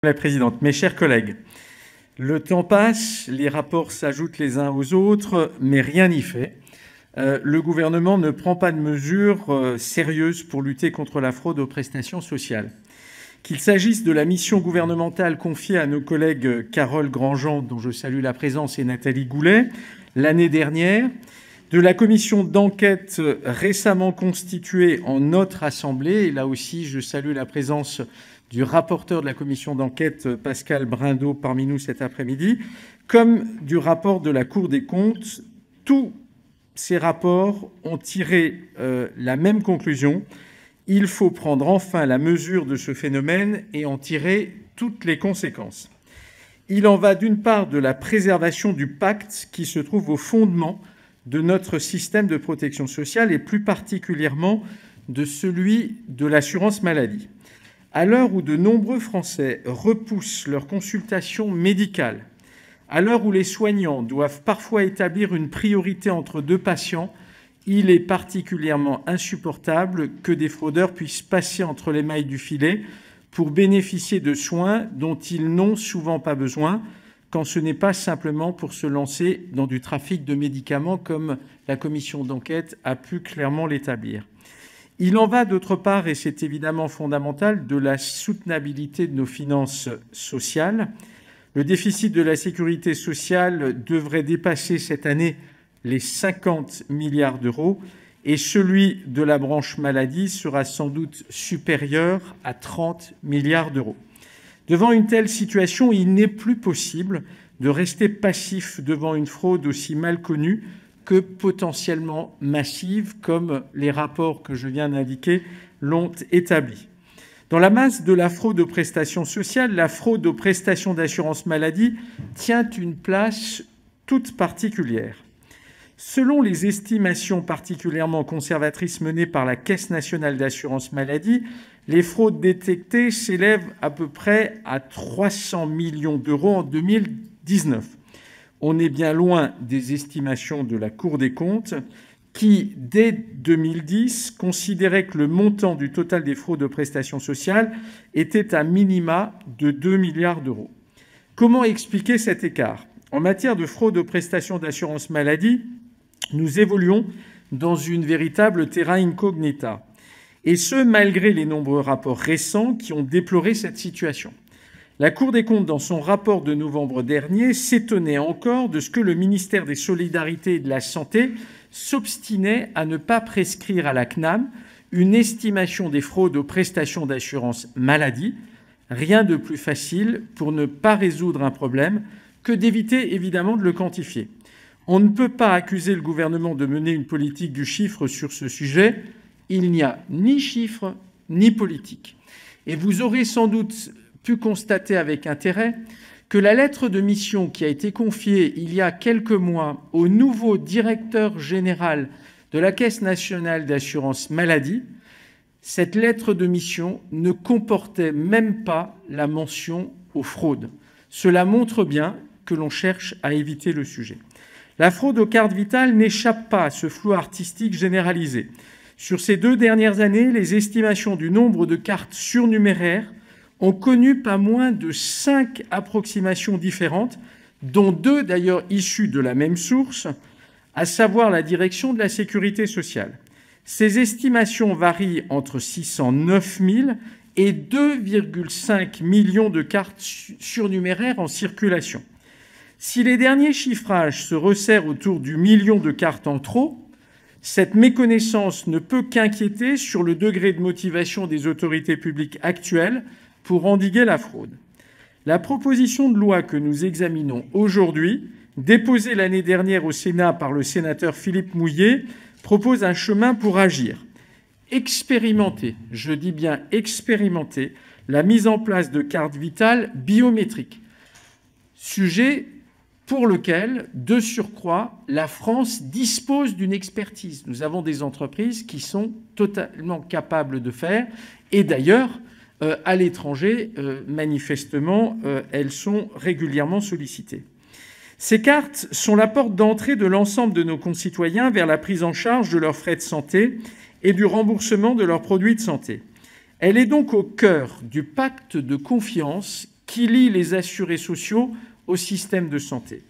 La présidente, mes chers collègues, le temps passe, les rapports s'ajoutent les uns aux autres, mais rien n'y fait. Le gouvernement ne prend pas de mesures sérieuses pour lutter contre la fraude aux prestations sociales. Qu'il s'agisse de la mission gouvernementale confiée à nos collègues Carole Grandjean, dont je salue la présence, et Nathalie Goulet, l'année dernière, de la commission d'enquête récemment constituée en notre Assemblée, et là aussi je salue la présence du rapporteur de la commission d'enquête, Pascal Brindeau, parmi nous cet après-midi, comme du rapport de la Cour des comptes. Tous ces rapports ont tiré la même conclusion. Il faut prendre enfin la mesure de ce phénomène et en tirer toutes les conséquences. Il en va d'une part de la préservation du pacte qui se trouve au fondement de notre système de protection sociale et plus particulièrement de celui de l'assurance maladie. À l'heure où de nombreux Français repoussent leur consultation médicale, à l'heure où les soignants doivent parfois établir une priorité entre deux patients, il est particulièrement insupportable que des fraudeurs puissent passer entre les mailles du filet pour bénéficier de soins dont ils n'ont souvent pas besoin, quand ce n'est pas simplement pour se lancer dans du trafic de médicaments, comme la commission d'enquête a pu clairement l'établir. Il en va d'autre part, et c'est évidemment fondamental, de la soutenabilité de nos finances sociales. Le déficit de la sécurité sociale devrait dépasser cette année les 50 milliards d'euros et celui de la branche maladie sera sans doute supérieur à 30 milliards d'euros. Devant une telle situation, il n'est plus possible de rester passif devant une fraude aussi mal connue que potentiellement massive, comme les rapports que je viens d'indiquer l'ont établi. Dans la masse de la fraude aux prestations sociales, la fraude aux prestations d'assurance maladie tient une place toute particulière. Selon les estimations particulièrement conservatrices menées par la Caisse nationale d'assurance maladie, les fraudes détectées s'élèvent à peu près à 300 millions d'euros en 2019. On est bien loin des estimations de la Cour des comptes qui, dès 2010, considérait que le montant du total des fraudes aux prestations sociales était à minima de 2 milliards d'euros. Comment expliquer cet écart ? En matière de fraude aux prestations d'assurance maladie, nous évoluons dans une véritable terra incognita, et ce, malgré les nombreux rapports récents qui ont déploré cette situation. La Cour des comptes, dans son rapport de novembre dernier, s'étonnait encore de ce que le ministère des Solidarités et de la Santé s'obstinait à ne pas prescrire à la CNAM une estimation des fraudes aux prestations d'assurance maladie. Rien de plus facile pour ne pas résoudre un problème que d'éviter évidemment de le quantifier. On ne peut pas accuser le gouvernement de mener une politique du chiffre sur ce sujet. Il n'y a ni chiffre ni politique. Et vous aurez sans doute pu constater avec intérêt que la lettre de mission qui a été confiée il y a quelques mois au nouveau directeur général de la Caisse nationale d'assurance maladie, cette lettre de mission ne comportait même pas la mention aux fraudes. Cela montre bien que l'on cherche à éviter le sujet. La fraude aux cartes vitales n'échappe pas à ce flou artistique généralisé. Sur ces 2 dernières années, les estimations du nombre de cartes surnuméraires ont connu pas moins de 5 approximations différentes, dont 2 d'ailleurs issues de la même source, à savoir la direction de la sécurité sociale. Ces estimations varient entre 609 000 et 2,5 millions de cartes surnuméraires en circulation. Si les derniers chiffrages se resserrent autour du million de cartes en trop, cette méconnaissance ne peut qu'inquiéter sur le degré de motivation des autorités publiques actuelles pour endiguer la fraude. La proposition de loi que nous examinons aujourd'hui, déposée l'année dernière au Sénat par le sénateur Philippe Mouiller, propose un chemin pour agir. Expérimenter, je dis bien expérimenter, la mise en place de cartes vitales biométriques. Sujet pour lequel, de surcroît, la France dispose d'une expertise. Nous avons des entreprises qui sont totalement capables de faire, et d'ailleurs, à l'étranger, manifestement, elles sont régulièrement sollicitées. Ces cartes sont la porte d'entrée de l'ensemble de nos concitoyens vers la prise en charge de leurs frais de santé et du remboursement de leurs produits de santé. Elle est donc au cœur du pacte de confiance qui lient les assurés sociaux au système de santé.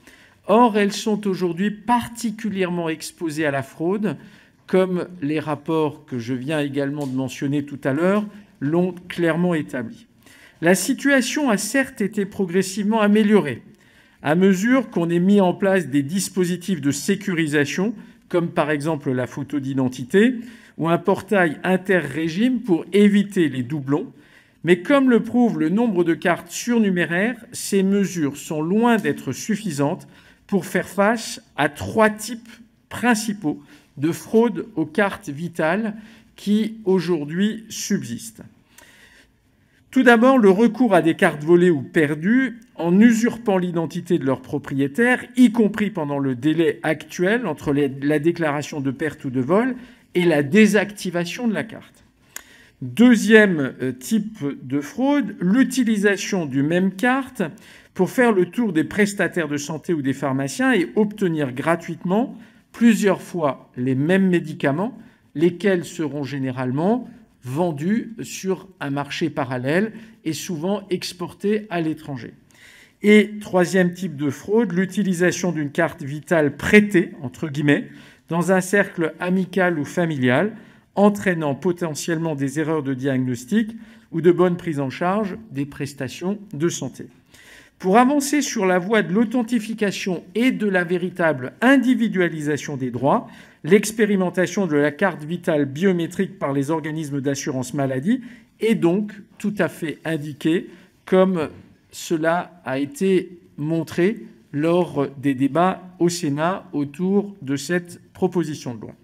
Or, elles sont aujourd'hui particulièrement exposées à la fraude, comme les rapports que je viens également de mentionner tout à l'heure l'ont clairement établi. La situation a certes été progressivement améliorée à mesure qu'on ait mis en place des dispositifs de sécurisation, comme par exemple la photo d'identité ou un portail interrégime pour éviter les doublons. Mais comme le prouve le nombre de cartes surnuméraires, ces mesures sont loin d'être suffisantes pour faire face à 3 types principaux de fraude aux cartes vitales qui aujourd'hui subsistent. Tout d'abord, le recours à des cartes volées ou perdues en usurpant l'identité de leur propriétaire, y compris pendant le délai actuel entre la déclaration de perte ou de vol et la désactivation de la carte. Deuxième type de fraude, l'utilisation du même carte pour faire le tour des prestataires de santé ou des pharmaciens et obtenir gratuitement plusieurs fois les mêmes médicaments, lesquels seront généralement vendus sur un marché parallèle et souvent exportés à l'étranger. Et troisième type de fraude, l'utilisation d'une carte vitale prêtée, entre guillemets, dans un cercle amical ou familial, entraînant potentiellement des erreurs de diagnostic ou de bonne prise en charge des prestations de santé. Pour avancer sur la voie de l'authentification et de la véritable individualisation des droits, l'expérimentation de la carte vitale biométrique par les organismes d'assurance maladie est donc tout à fait indiquée, comme cela a été montré lors des débats au Sénat autour de cette proposition de loi.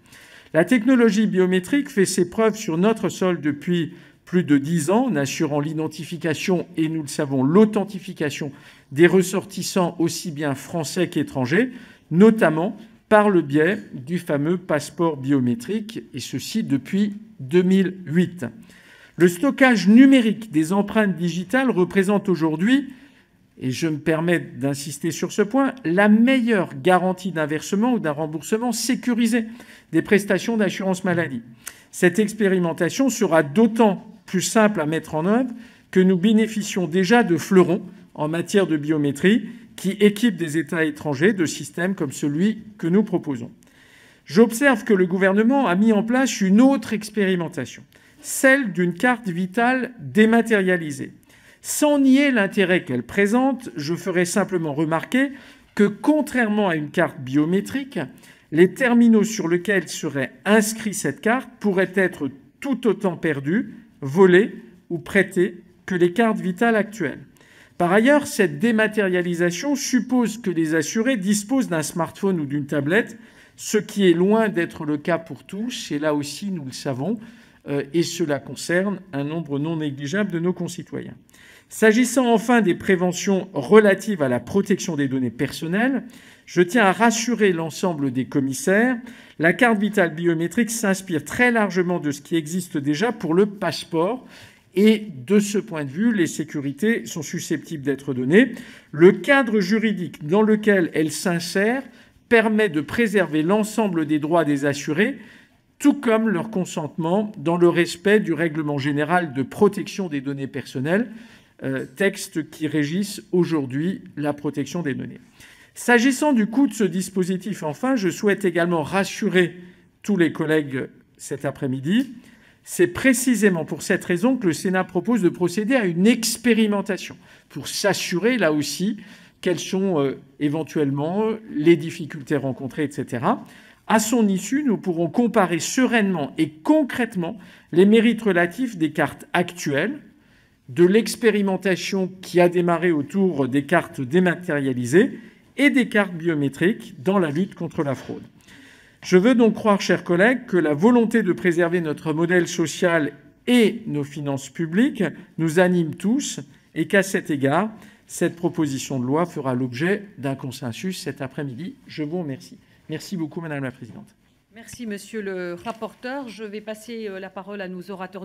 La technologie biométrique fait ses preuves sur notre sol depuis plus de 10 ans, en assurant l'identification et, nous le savons, l'authentification des ressortissants aussi bien français qu'étrangers, notamment par le biais du fameux passeport biométrique, et ceci depuis 2008. Le stockage numérique des empreintes digitales représente aujourd'hui, et je me permets d'insister sur ce point, la meilleure garantie d'un versement ou d'un remboursement sécurisé des prestations d'assurance maladie. Cette expérimentation sera d'autant plus simple à mettre en œuvre que nous bénéficions déjà de fleurons en matière de biométrie qui équipent des États étrangers de systèmes comme celui que nous proposons. J'observe que le gouvernement a mis en place une autre expérimentation, celle d'une carte vitale dématérialisée. Sans nier l'intérêt qu'elle présente, je ferai simplement remarquer que, contrairement à une carte biométrique, les terminaux sur lesquels serait inscrite cette carte pourraient être tout autant perdus, volés ou prêtés que les cartes vitales actuelles. Par ailleurs, cette dématérialisation suppose que les assurés disposent d'un smartphone ou d'une tablette, ce qui est loin d'être le cas pour tous, et là aussi nous le savons, et cela concerne un nombre non négligeable de nos concitoyens. S'agissant enfin des préventions relatives à la protection des données personnelles, je tiens à rassurer l'ensemble des commissaires. La carte vitale biométrique s'inspire très largement de ce qui existe déjà pour le passeport et de ce point de vue, les sécurités sont susceptibles d'être données. Le cadre juridique dans lequel elle s'insère permet de préserver l'ensemble des droits des assurés, tout comme leur consentement dans le respect du règlement général de protection des données personnelles, texte qui régissent aujourd'hui la protection des données. S'agissant du coût de ce dispositif, enfin, je souhaite également rassurer tous les collègues cet après-midi. C'est précisément pour cette raison que le Sénat propose de procéder à une expérimentation pour s'assurer, là aussi, quelles sont éventuellement les difficultés rencontrées, etc. À son issue, nous pourrons comparer sereinement et concrètement les mérites relatifs des cartes actuelles, de l'expérimentation qui a démarré autour des cartes dématérialisées et des cartes biométriques dans la lutte contre la fraude. Je veux donc croire, chers collègues, que la volonté de préserver notre modèle social et nos finances publiques nous anime tous et qu'à cet égard, cette proposition de loi fera l'objet d'un consensus cet après-midi. Je vous remercie. Merci beaucoup, Madame la Présidente. Merci, Monsieur le rapporteur. Je vais passer la parole à nos orateurs